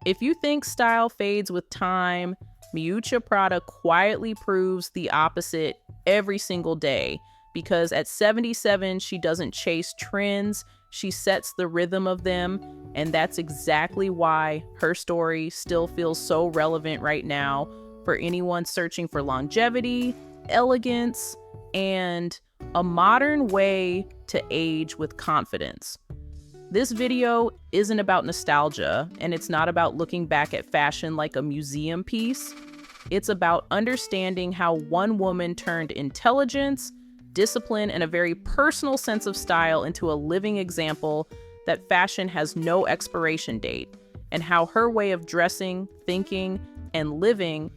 If you think style fades with time, Miuccia Prada quietly proves the opposite every single day, because at 77, she doesn't chase trends, she sets the rhythm of them, and that's exactly why her story still feels so relevant right now for anyone searching for longevity, elegance, and a modern way to age with confidence. This video isn't about nostalgia, and it's not about looking back at fashion like a museum piece. It's about understanding how one woman turned intelligence, discipline, and a very personal sense of style into a living example that fashion has no expiration date, and how her way of dressing, thinking, and living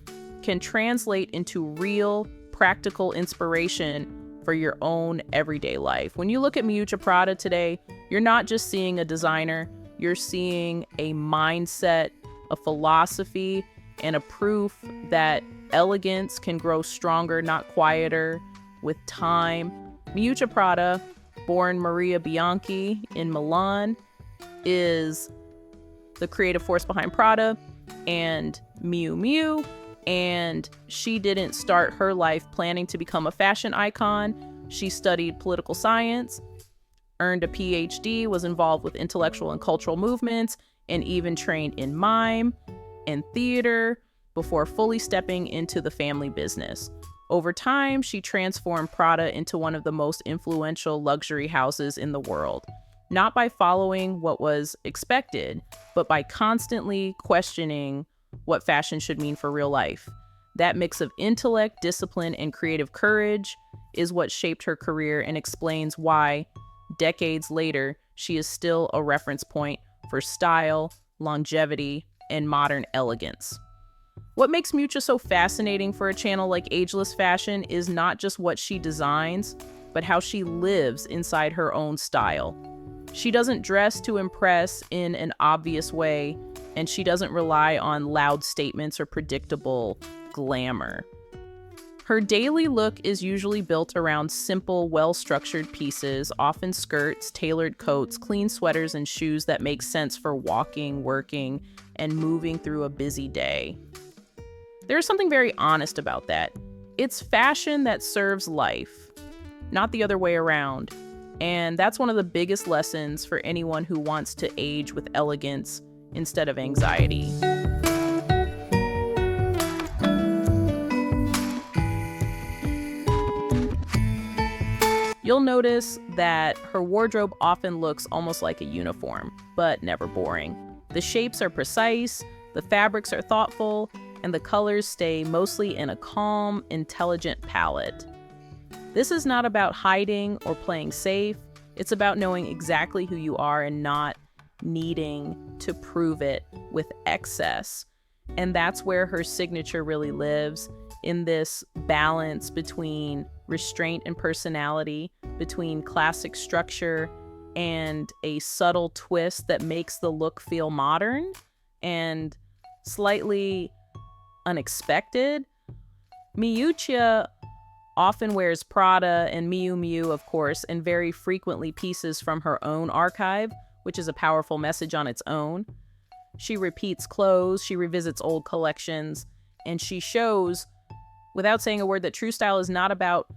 can translate into real, practical inspiration for your own everyday life. When you look at Miuccia Prada today, you're not just seeing a designer, you're seeing a mindset, a philosophy, and a proof that elegance can grow stronger, not quieter, with time. Miuccia Prada, born Maria Bianchi in Milan, is the creative force behind Prada and Miu Miu, and she didn't start her life planning to become a fashion icon. She studied political science, earned a PhD, was involved with intellectual and cultural movements, and even trained in mime and theater before fully stepping into the family business. Over time, she transformed Prada into one of the most influential luxury houses in the world, not by following what was expected, but by constantly questioning what fashion should mean for real life. That mix of intellect, discipline, and creative courage is what shaped her career and explains why, decades later, she is still a reference point for style, longevity, and modern elegance. What makes Miuccia so fascinating for a channel like Ageless Fashion is not just what she designs, but how she lives inside her own style. She doesn't dress to impress in an obvious way, and she doesn't rely on loud statements or predictable glamour. Her daily look is usually built around simple, well-structured pieces, often skirts, tailored coats, clean sweaters, and shoes that make sense for walking, working, and moving through a busy day. There's something very honest about that. It's fashion that serves life, not the other way around. And that's one of the biggest lessons for anyone who wants to age with elegance instead of anxiety. You'll notice that her wardrobe often looks almost like a uniform, but never boring. The shapes are precise, the fabrics are thoughtful, and the colors stay mostly in a calm, intelligent palette. This is not about hiding or playing safe. It's about knowing exactly who you are and not needing to prove it with excess. And that's where her signature really lives, in this balance between restraint and personality, between classic structure and a subtle twist that makes the look feel modern and slightly unexpected. Miuccia often wears Prada and Miu Miu, of course, and very frequently pieces from her own archive, which is a powerful message on its own. She repeats clothes, she revisits old collections, and she shows, without saying a word, that true style is not about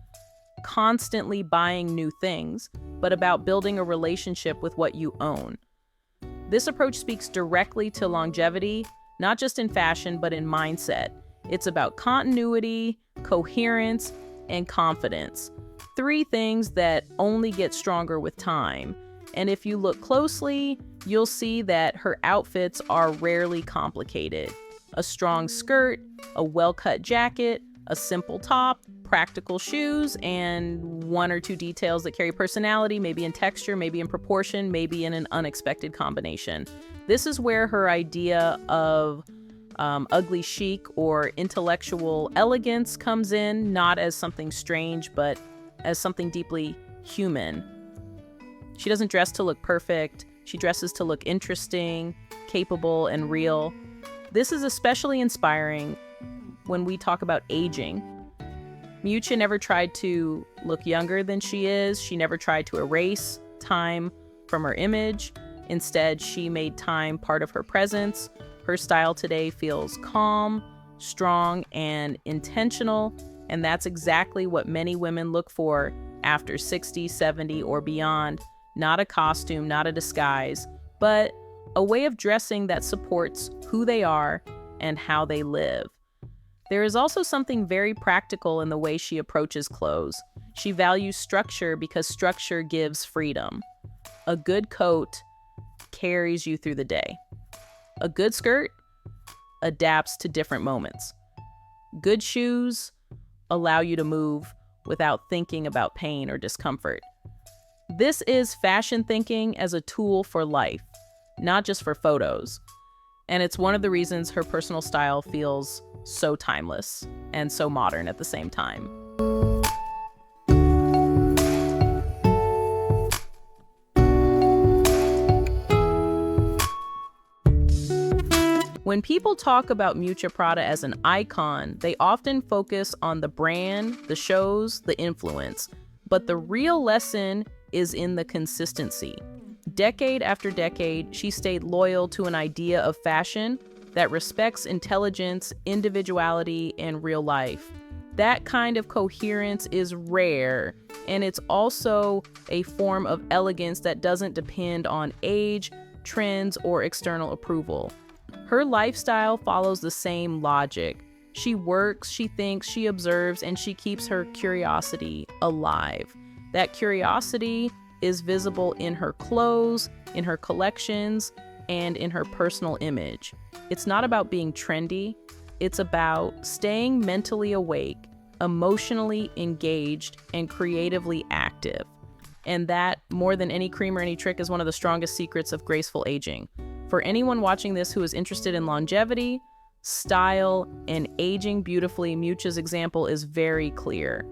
constantly buying new things, but about building a relationship with what you own. This approach speaks directly to longevity, not just in fashion, but in mindset. It's about continuity, coherence, and confidence. 3 things that only get stronger with time. And if you look closely, you'll see that her outfits are rarely complicated. A strong skirt, a well-cut jacket, a simple top, practical shoes, and 1 or 2 details that carry personality, maybe in texture, maybe in proportion, maybe in an unexpected combination. This is where her idea of ugly chic or intellectual elegance comes in, not as something strange, but as something deeply human. She doesn't dress to look perfect. She dresses to look interesting, capable, and real. This is especially inspiring when we talk about aging. Miuccia never tried to look younger than she is. She never tried to erase time from her image. Instead, she made time part of her presence. Her style today feels calm, strong, and intentional, and that's exactly what many women look for after 60, 70, or beyond. Not a costume, not a disguise, but a way of dressing that supports who they are and how they live. There is also something very practical in the way she approaches clothes. She values structure because structure gives freedom. A good coat carries you through the day. A good skirt adapts to different moments. Good shoes allow you to move without thinking about pain or discomfort. This is fashion thinking as a tool for life, not just for photos. And it's one of the reasons her personal style feels so timeless and so modern at the same time. When people talk about Miuccia Prada as an icon, they often focus on the brand, the shows, the influence. But the real lesson is in the consistency. Decade after decade, she stayed loyal to an idea of fashion that respects intelligence, individuality, and real life. That kind of coherence is rare, and it's also a form of elegance that doesn't depend on age, trends, or external approval. Her lifestyle follows the same logic. She works, she thinks, she observes, and she keeps her curiosity alive. That curiosity is visible in her clothes, in her collections, and in her personal image. It's not about being trendy. It's about staying mentally awake, emotionally engaged, and creatively active. And that, more than any cream or any trick, is one of the strongest secrets of graceful aging. For anyone watching this who is interested in longevity, style, and aging beautifully, Miuccia's example is very clear.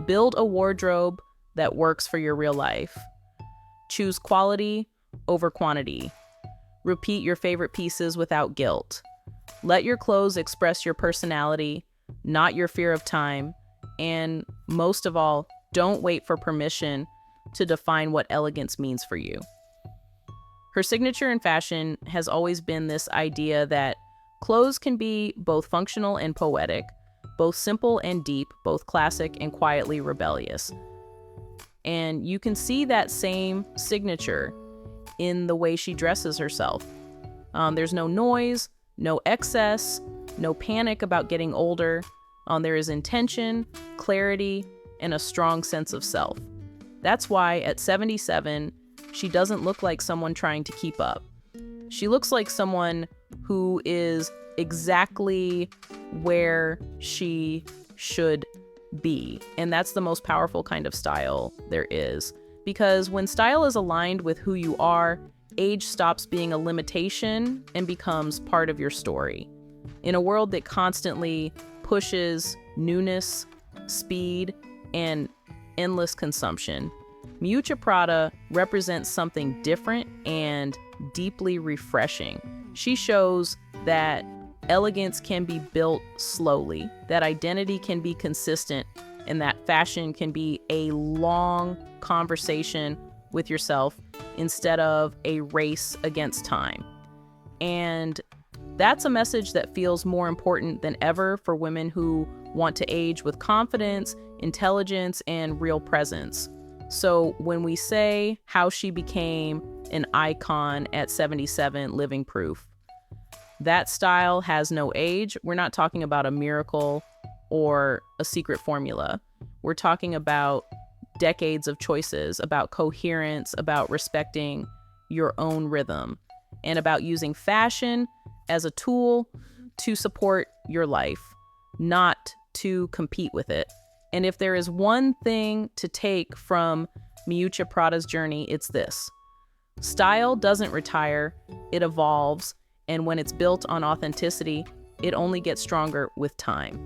Build a wardrobe that works for your real life. Choose quality over quantity. Repeat your favorite pieces without guilt. Let your clothes express your personality, not your fear of time. And most of all, don't wait for permission to define what elegance means for you. Her signature in fashion has always been this idea that clothes can be both functional and poetic, both simple and deep, both classic and quietly rebellious. And you can see that same signature in the way she dresses herself. There's no noise, no excess, no panic about getting older. There is intention, clarity, and a strong sense of self. That's why at 77, she doesn't look like someone trying to keep up. She looks like someone who is exactly where she should be. And that's the most powerful kind of style there is. Because when style is aligned with who you are, age stops being a limitation and becomes part of your story. In a world that constantly pushes newness, speed, and endless consumption, Miuccia Prada represents something different and deeply refreshing. She shows that elegance can be built slowly, that identity can be consistent, and that fashion can be a long conversation with yourself instead of a race against time. And that's a message that feels more important than ever for women who want to age with confidence, intelligence, and real presence. So when we say how she became an icon at 77, living proof, that style has no age. We're not talking about a miracle or a secret formula. We're talking about decades of choices, about coherence, about respecting your own rhythm, and about using fashion as a tool to support your life, not to compete with it. And if there is one thing to take from Miuccia Prada's journey, it's this. Style doesn't retire, it evolves, and when it's built on authenticity, it only gets stronger with time.